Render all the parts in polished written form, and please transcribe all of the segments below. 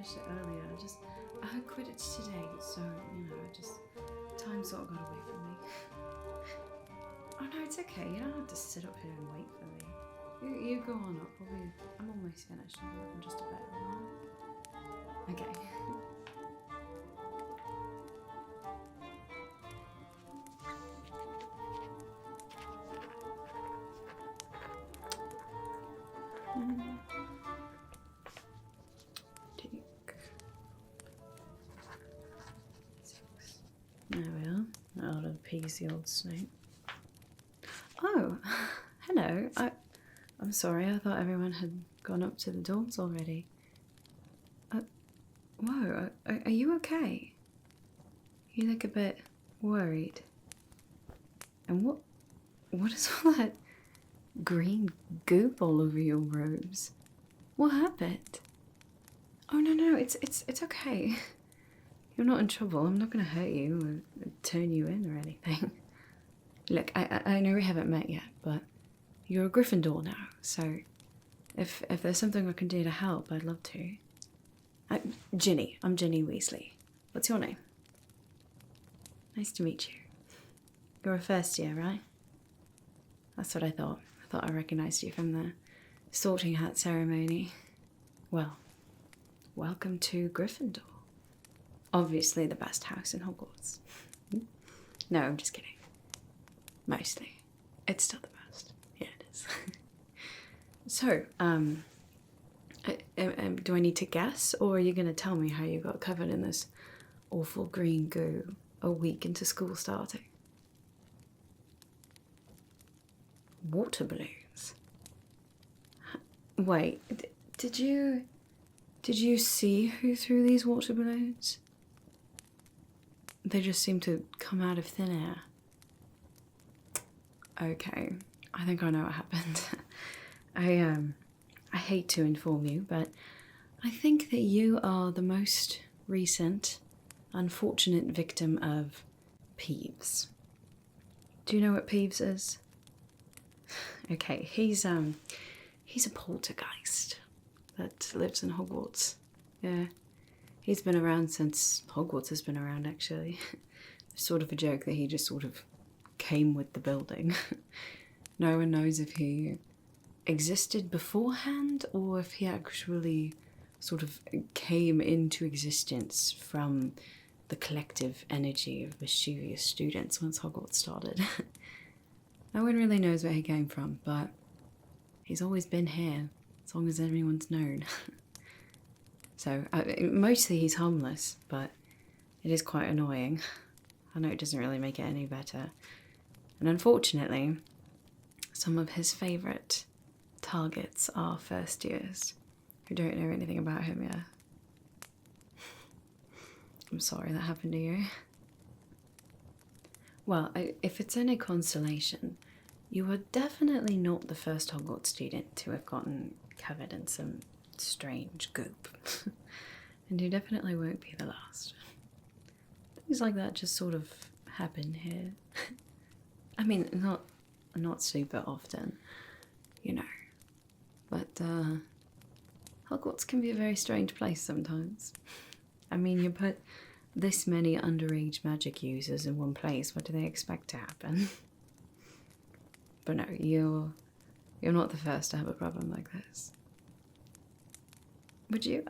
finished it earlier. I had Quidditch today, so, you know, time sort of got away from me. Oh no, it's okay. You don't have to sit up here and wait for me. You go on up. I'm almost finished. I'm working just a bit. Okay. There we are. Out of appease the old snake. Oh, hello. I'm sorry. I thought everyone had gone up to the dorms already. Whoa. Are you okay? You look a bit worried. And what is all that green goop all over your robes? What happened? Oh no, it's okay. You're not in trouble. I'm not going to hurt you or turn you in or anything. Look, I know we haven't met yet, but you're a Gryffindor now, so if there's something I can do to help, I'd love to. Ginny. I'm Ginny Weasley. What's your name? Nice to meet you. You're a first year, right? That's what I thought. I thought I recognized you from the sorting hat ceremony. Well, welcome to Gryffindor. Obviously the best house in Hogwarts. No, I'm just kidding. Mostly. It's still the best. Yeah, it is. So, do I need to guess, or are you going to tell me how you got covered in this awful green goo a week into school starting? Water balloons? Wait, did you see who threw these water balloons? They just seem to come out of thin air. Okay, I think I know what happened. I hate to inform you, but I think that you are the most recent unfortunate victim of Peeves. Do you know what Peeves is? Okay, he's a poltergeist that lives in Hogwarts. Yeah. He's been around since Hogwarts has been around, actually. It's sort of a joke that he just sort of came with the building. No one knows if he existed beforehand or if he actually sort of came into existence from the collective energy of mischievous students once Hogwarts started. No one really knows where he came from, but he's always been here, as long as anyone's known. So, mostly he's harmless, but it is quite annoying. I know it doesn't really make it any better. And unfortunately, some of his favourite targets are first years who don't know anything about him yet. I'm sorry that happened to you. Well, if it's any consolation, you are definitely not the first Hogwarts student to have gotten covered in some strange goop. And you definitely won't be the last. Things like that just sort of happen here. I mean, not super often, you know. But Hogwarts can be a very strange place sometimes. I mean, you put this many underage magic users in one place, what do they expect to happen? But no, you're not the first to have a problem like this. Would you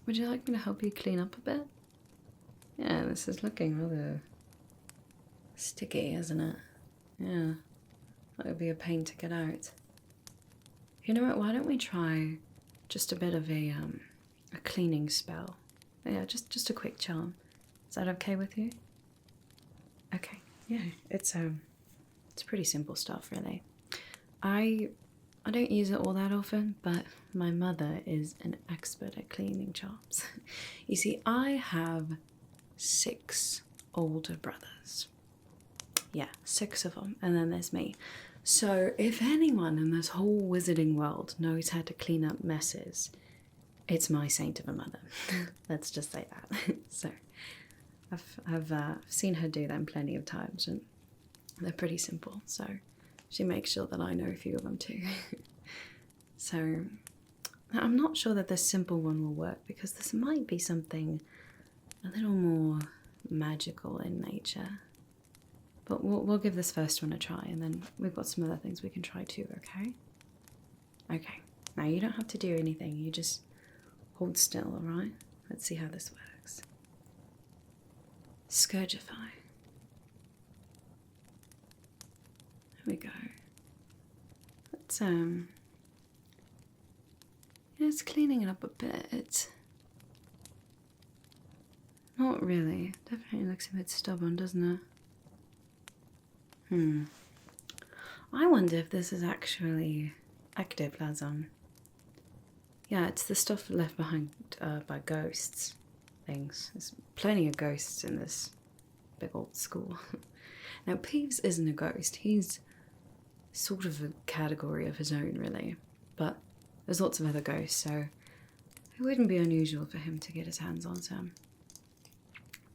like me to help you clean up a bit? Yeah, this is looking rather sticky, isn't it? Yeah, that would be a pain to get out. You know what, why don't we try just a bit of a cleaning spell? Yeah, just a quick charm. Is that okay with you? Okay, yeah, it's pretty simple stuff, really. I don't use it all that often, but my mother is an expert at cleaning charms. You see, I have 6 older brothers. Yeah, 6 of them, and then there's me. So if anyone in this whole wizarding world knows how to clean up messes, it's my saint of a mother. Let's just say that. So I've seen her do them plenty of times, and they're pretty simple. So she makes sure that I know a few of them too. So I'm not sure that this simple one will work because this might be something a little more magical in nature. But we'll give this first one a try, and then we've got some other things we can try too, okay? Okay, now you don't have to do anything, you just hold still, alright? Let's see how this works. Scourgify. There we go. Let's, it's cleaning it up a bit. Not really. Definitely looks a bit stubborn, doesn't it? I wonder if this is actually ectoplasm. Yeah, it's the stuff left behind by ghosts things. There's plenty of ghosts in this big old school. Now, Peeves isn't a ghost. He's sort of a category of his own, really. But there's lots of other ghosts, so it wouldn't be unusual for him to get his hands on some.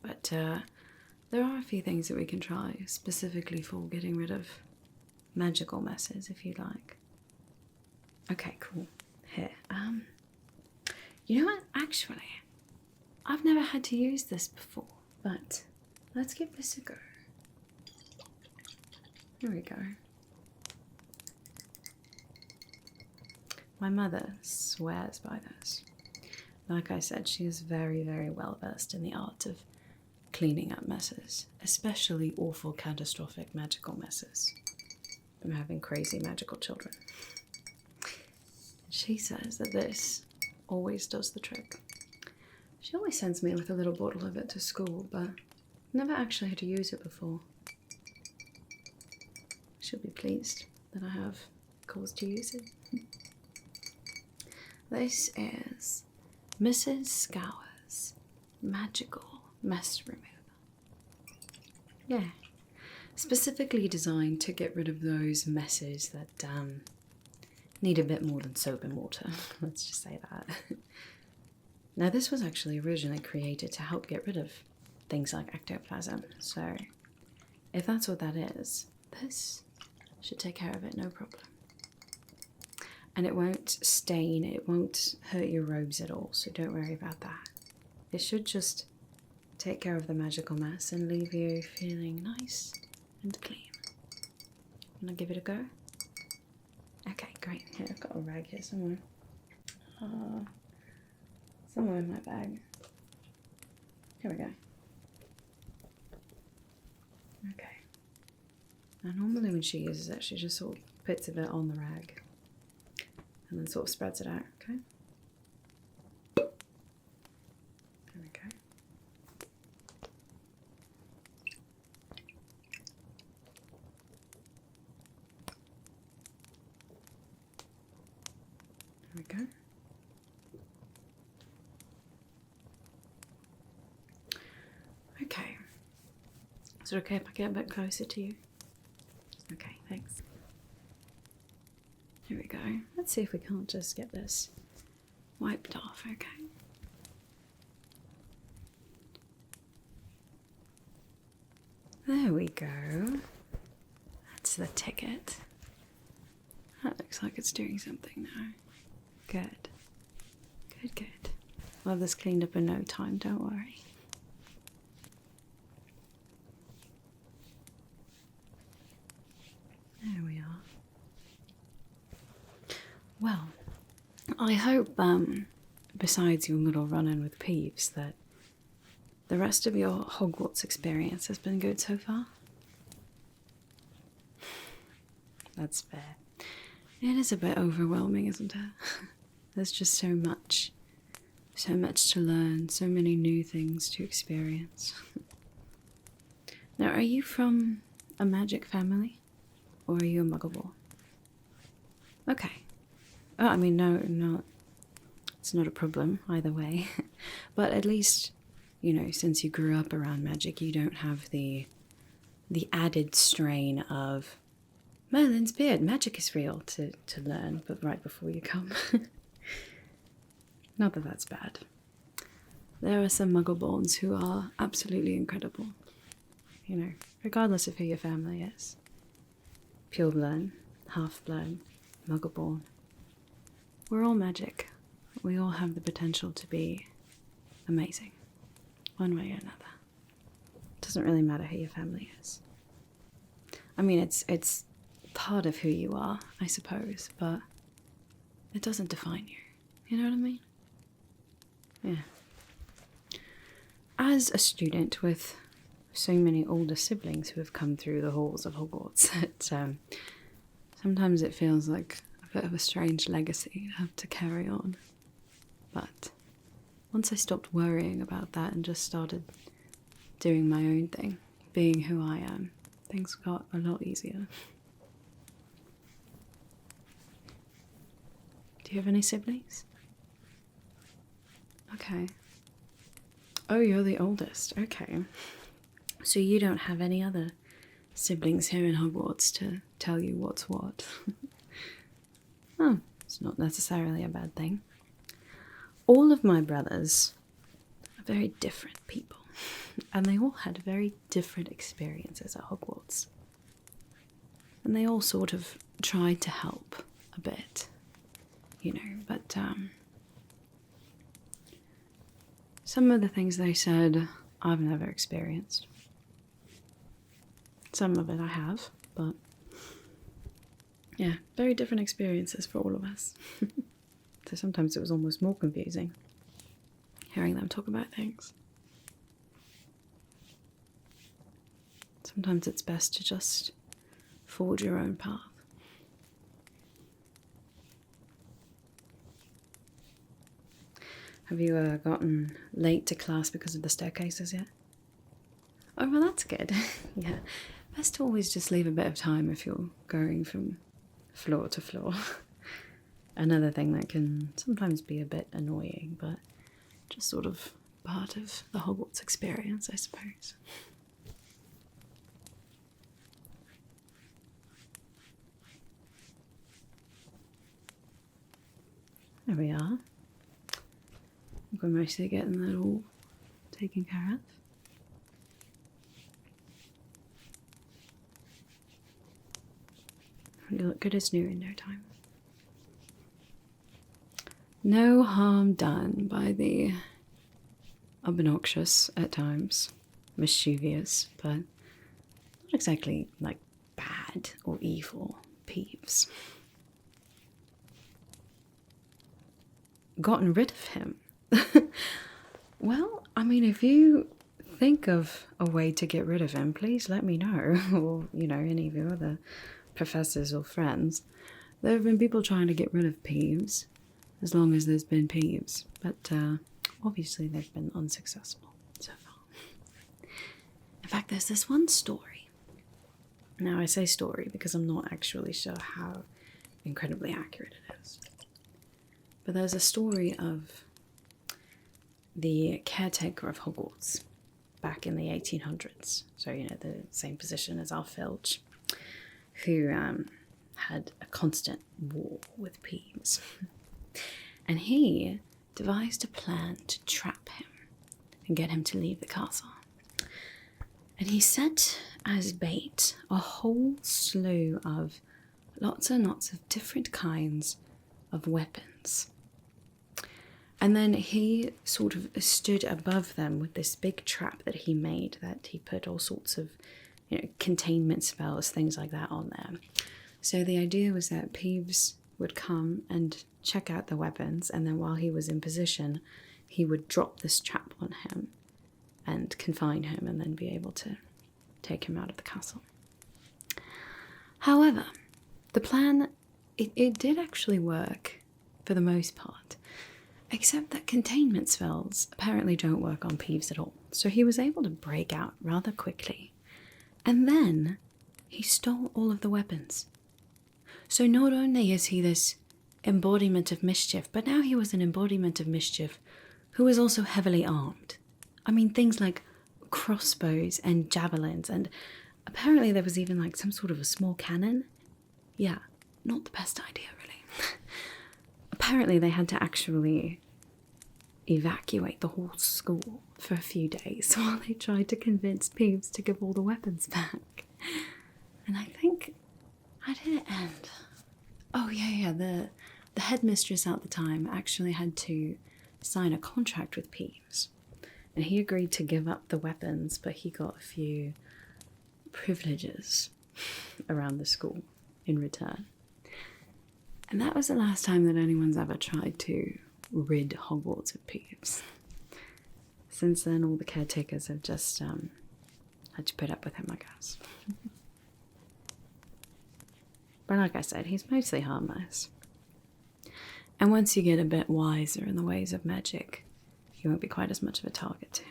But there are a few things that we can try, specifically for getting rid of magical messes, if you like. Okay, cool. Here, you know what? Actually, I've never had to use this before, but let's give this a go. Here we go. My mother swears by this. Like I said, she is very, very well versed in the art of cleaning up messes, especially awful, catastrophic, magical messes from having crazy magical children. She says that this always does the trick. She always sends me with a little bottle of it to school, but never actually had to use it before. She'll be pleased that I have cause to use it. This is Mrs. Scour's Magical Mess Remover. Yeah, specifically designed to get rid of those messes that need a bit more than soap and water. Let's just say that. Now, this was actually originally created to help get rid of things like ectoplasm, so if that's what that is, this should take care of it, no problem. And it won't stain, it won't hurt your robes at all, so don't worry about that. It should just take care of the magical mess and leave you feeling nice and clean. Wanna give it a go? Okay, great. Here, I've got a rag here somewhere. Somewhere in my bag. Here we go. Okay. Now normally when she uses it, she just sort of puts a bit on the rag and then sort of spreads it out, okay? There we go. There we go. Okay. Is it okay if I get a bit closer to you? Okay, thanks. Here we go. Let's see if we can't just get this wiped off, okay? There we go. That's the ticket. That looks like it's doing something now. Good. Good, good. We'll have this cleaned up in no time, don't worry. There we are. Well, I hope, besides your little run-in with Peeves, that the rest of your Hogwarts experience has been good so far. That's fair. It is a bit overwhelming, isn't it? There's just so much to learn, so many new things to experience. Now, are you from a magic family? Or are you a muggle? Okay. Oh, I mean, no, it's not a problem either way. But at least, you know, since you grew up around magic, you don't have the added strain of Merlin's beard, magic is real to learn, but right before you come. Not that that's bad. There are some muggle-borns who are absolutely incredible. You know, regardless of who your family is. Pure blood, half blood, muggle-born. We're all magic. we all have the potential to be amazing, one way or another. It doesn't really matter who your family is. I mean, it's part of who you are, I suppose, but it doesn't define you. You know what I mean? Yeah. As a student with so many older siblings who have come through the halls of Hogwarts, sometimes it feels like a bit of a strange legacy to have to carry on. But once I stopped worrying about that and just started doing my own thing, being who I am, things got a lot easier. Do you have any siblings? Okay. Oh, you're the oldest. Okay. So you don't have any other siblings here in Hogwarts to tell you what's what. Oh, it's not necessarily a bad thing. All of my brothers are very different people, and they all had very different experiences at Hogwarts. And they all sort of tried to help a bit, you know, but some of the things they said I've never experienced. Some of it I have, but yeah, very different experiences for all of us. So sometimes it was almost more confusing hearing them talk about things. Sometimes it's best to just forge your own path. Have you gotten late to class because of the staircases yet? Oh, well, that's good. Yeah, best to always just leave a bit of time if you're going from floor to floor. Another thing that can sometimes be a bit annoying, but just sort of part of the Hogwarts experience, I suppose. There we are. I think we're mostly getting that all taken care of. You look good as new in no time. No harm done by the obnoxious at times, mischievous, but not exactly like bad or evil Peeves. Gotten rid of him? Well, I mean, if you think of a way to get rid of him, please let me know, or, you know, any of your other professors or friends. There have been people trying to get rid of Peeves, as long as there's been Peeves, but obviously they've been unsuccessful so far. In fact, there's this one story. Now, I say story because I'm not actually sure how incredibly accurate it is. But there's a story of the caretaker of Hogwarts back in the 1800s. So, you know, the same position as our Filch, who had a constant war with Peeves. And he devised a plan to trap him and get him to leave the castle. And he set as bait a whole slew of lots and lots of different kinds of weapons. And then he sort of stood above them with this big trap that he made, that he put all sorts of, you know, containment spells, things like that on there. So the idea was that Peeves would come and check out the weapons, and then while he was in position, he would drop this trap on him and confine him, and then be able to take him out of the castle. However, the plan, it did actually work for the most part, except that containment spells apparently don't work on Peeves at all. So he was able to break out rather quickly, and then he stole all of the weapons. So not only is he this embodiment of mischief, but now he was an embodiment of mischief who was also heavily armed. I mean, things like crossbows and javelins, and apparently there was even like some sort of a small cannon. Yeah, not the best idea, really. Apparently they had to actually evacuate the whole school for a few days while they tried to convince Peeves to give all the weapons back. And I think, how did it end? Oh yeah, the the headmistress at the time actually had to sign a contract with Peeves. And he agreed to give up the weapons, but he got a few privileges around the school in return. And that was the last time that anyone's ever tried to rid Hogwarts of Peeves. Since then, all the caretakers have just had to put up with him, I guess. But like I said, he's mostly harmless. And once you get a bit wiser in the ways of magic, you won't be quite as much of a target to.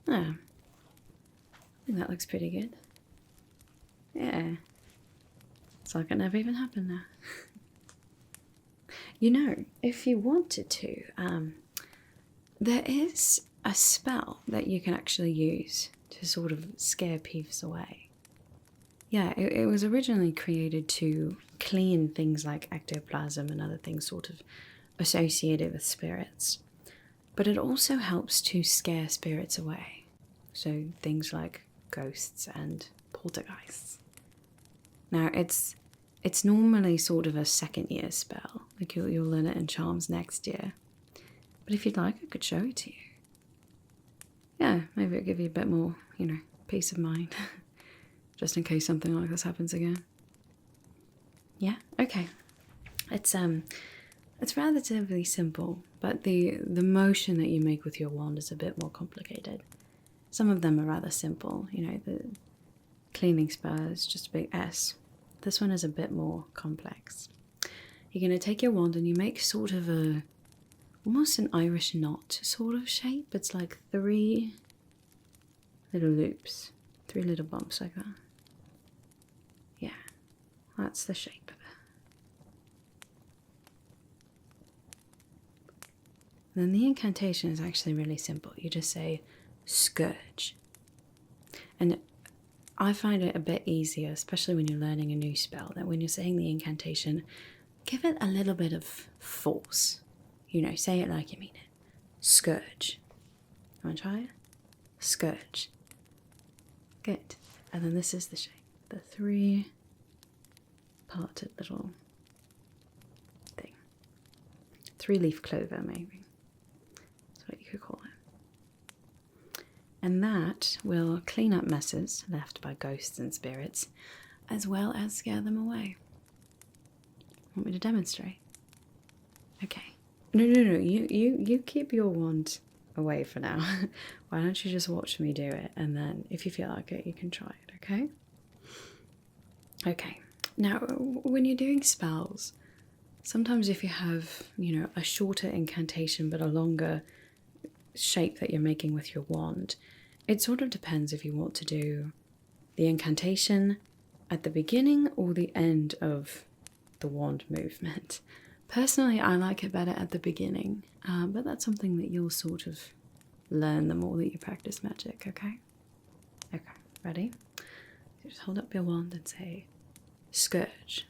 Oh, I think that looks pretty good. Yeah. It's like it never even happened now. You know, if you wanted to, there is a spell that you can actually use to sort of scare Peeves away. Yeah, it was originally created to clean things like ectoplasm and other things sort of associated with spirits. But it also helps to scare spirits away. So things like ghosts and poltergeists. Now, it's normally sort of a second year spell. Like you'll learn it in Charms next year. But if you'd like, I could show it to you. Yeah, maybe it'll give you a bit more, peace of mind. Just in case something like this happens again. Yeah? Okay. It's relatively simple, but the motion that you make with your wand is a bit more complicated. Some of them are rather simple, the cleaning spell is just a big S. This one is a bit more complex. You're going to take your wand and you make sort of almost an Irish knot sort of shape. It's like 3 little loops, 3 little bumps like that. Yeah, that's the shape of it. And then the incantation is actually really simple. You just say, Scourge. And I find it a bit easier, especially when you're learning a new spell, that when you're saying the incantation, give it a little bit of force. Say it like you mean it. Scourge. You want to try it? Scourge. Good. And then this is the shape. The 3-parted little thing. 3-leaf clover, maybe. That's what you could call it. And that will clean up messes left by ghosts and spirits, as well as scare them away. Want me to demonstrate? Okay. No. You keep your wand away for now. Why don't you just watch me do it, and then if you feel like it, you can try it, okay? Okay. Now, when you're doing spells, sometimes if you have, a shorter incantation but a longer shape that you're making with your wand, it sort of depends if you want to do the incantation at the beginning or the end of the wand movement. Personally, I like it better at the beginning, but that's something that you'll sort of learn the more that you practice magic, okay? Okay, ready? So just hold up your wand and say, Scourge.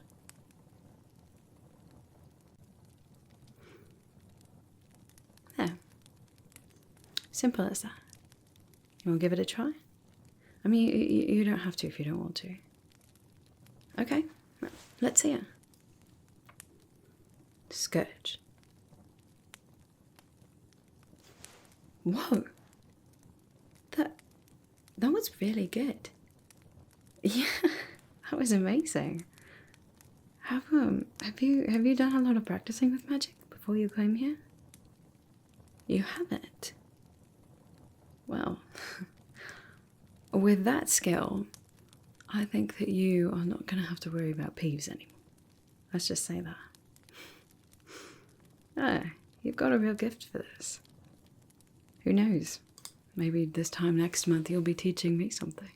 There. Simple as that. You want to give it a try? I mean, you don't have to if you don't want to. Okay, let's see it. Scourge. Whoa. That was really good. Yeah, that was amazing. Have you done a lot of practicing with magic before you came here? You haven't? Well, with that skill, I think that you are not going to have to worry about Peeves anymore. Let's just say that. Ah, you've got a real gift for this. Who knows? Maybe this time next month you'll be teaching me something.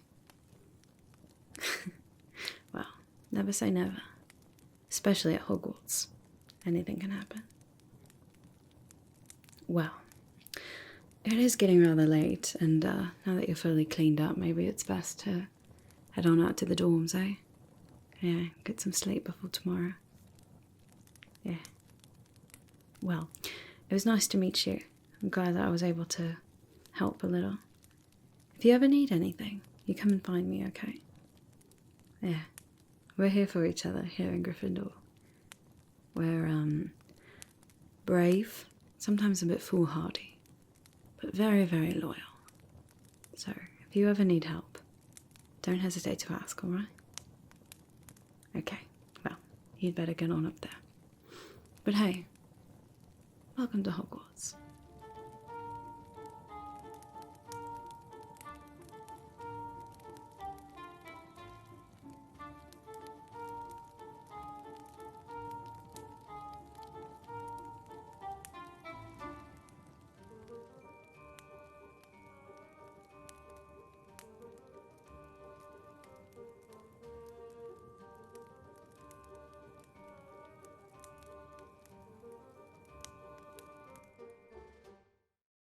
Well, never say never. Especially at Hogwarts. Anything can happen. Well, it is getting rather late, and now that you're fully cleaned up, maybe it's best to head on out to the dorms, eh? Yeah, get some sleep before tomorrow. Yeah. Well, it was nice to meet you. I'm glad that I was able to help a little. If you ever need anything, you come and find me, okay? Yeah. We're here for each other here in Gryffindor. We're, brave, sometimes a bit foolhardy, but very, very loyal. So, if you ever need help, don't hesitate to ask, alright? Okay, well, you'd better get on up there. But hey, welcome to Hogwarts.